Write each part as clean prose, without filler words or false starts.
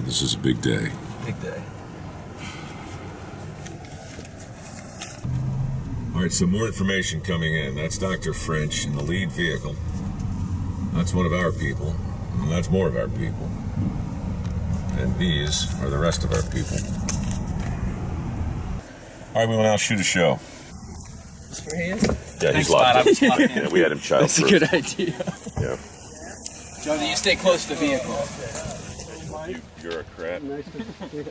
This is a big day. Big day. All right, so more information coming in. That's Dr. French in the lead vehicle. That's one of our people, and that's more of our people. And these are the rest of our people. All right, we will now shoot a show. Where he is? Yeah, he's locked in. Yeah, we had him child That's a good idea. Yeah. Jody, you stay close to the vehicle. You're a crap. Nice to see you.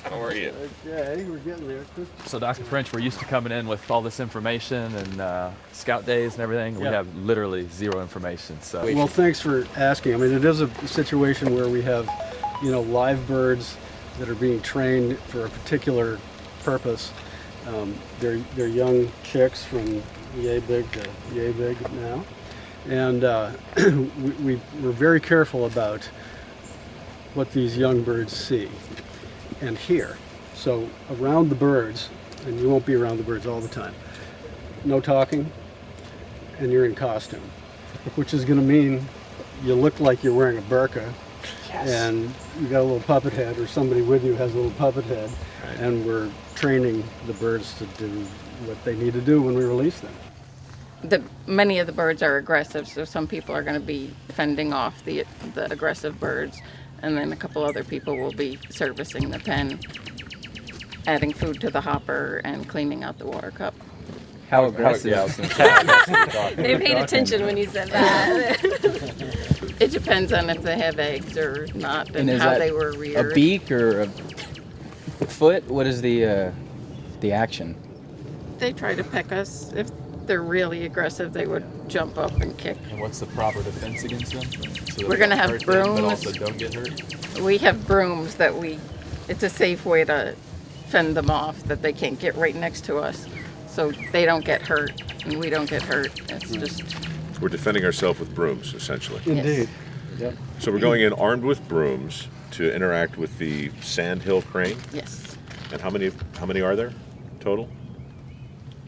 How are you? Yeah, I think we're getting there. So Dr. French, we're used to coming in with all this information and scout days and everything. We have literally zero information. So Well, thanks for asking. I mean, it is a situation where we have, live birds that are being trained for a particular purpose. They're young chicks from yay big to yay big now. And we're very careful about what these young birds see and hear. So around the birds, and you won't be around the birds all the time, no talking, and you're in costume, which is going to mean you look like you're wearing a burqa, and you got a little puppet head, or somebody with you has a little puppet head, and we're training the birds to do what they need to do when we release them. Many of the birds are aggressive, so some people are going to be fending off the aggressive birds, and then a couple other people will be servicing the pen, adding food to the hopper, and cleaning out the water cup. how aggressive? They paid attention when you said that. It depends on if they have eggs or not, and is how that they were reared. A beak or a foot? What is the action? They try to peck us. If they're really aggressive, they would jump up and kick. And what's the proper defense against them? So that We're gonna don't have hurt them, but brooms. also don't get hurt. We have brooms that it's a safe way to fend them off, that they can't get right next to us, so they don't get hurt and we don't get hurt. It's just, We're defending ourselves with brooms, essentially. Indeed. Yep. So we're going in armed with brooms to interact with the sandhill crane. yes. And how many are there total?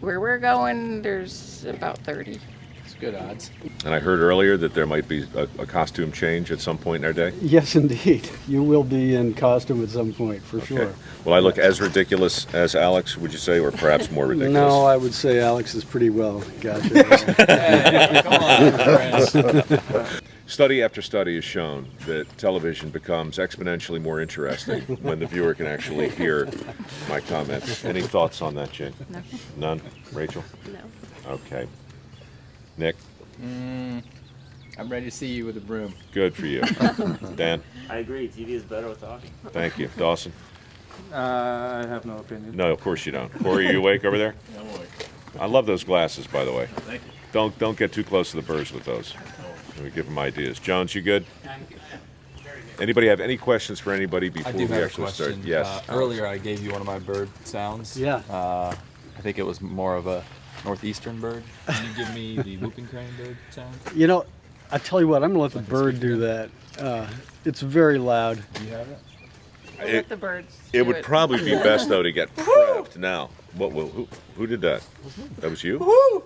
Where we're going, there's about 30. It's good odds. And I heard earlier that there might be a costume change at some point in our day. Yes, indeed. You will be in costume at some point, for sure. Will I look as ridiculous as Alex, would you say, or perhaps more ridiculous? No, I would say Alex is pretty well. Gotcha. Hey, come on, friends. Study after study has shown that television becomes exponentially more interesting when the viewer can actually hear my comments. Any thoughts on that, Jane? No. None? Rachel? No. Okay. Nick? I'm ready to see you with a broom. Good for you. Dan? I agree. TV is better with talking. Thank you. Dawson? I have no opinion. No, of course you don't. Corey, are you awake over there? I'm awake. I love those glasses, by the way. Thank you. Don't get too close to the birds with those. We give them ideas. Jones, you good? Anybody have any questions for anybody before I do we have a actually question. start? Yes. Earlier I gave you one of my bird sounds. Yeah. I think it was more of a northeastern bird. Can you give me the whooping crane bird sound? I tell you what, I'm going to let the bird do that. It's very loud. Do you have it? We'll let the birds It do would probably be best though to get prepped now. Who did that? That was you?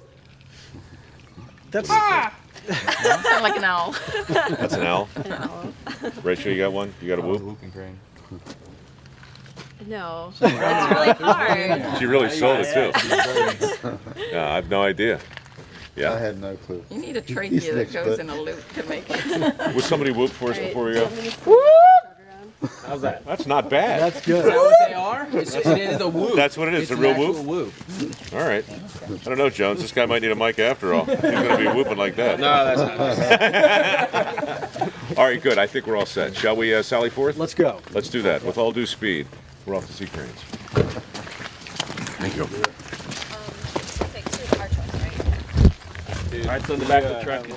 That's Sound like an owl. That's an owl. An owl. Rachel, you got one? You got a Oh, the whoop? whooping crane. No. It's really hard. She really sold it too. Yeah, I have no idea. I Yeah. had no clue. You need a trachea that goes in a loop to make it. Would somebody whoop for us before we go? How's that? That's not bad. That's Is good. that what they are? It is a whoop. That's what it is, It's a an real actual whoop? whoop. All right. I don't know, Jones. This guy might need a mic after all. He's going to be whooping like that. No, that's not. All right, good. I think we're all set. Shall we sally forth? Let's go. Let's do that. With all due speed, we're off to see cranes. Thank you. Take two of our choice, right? All right, so in the back of the truck is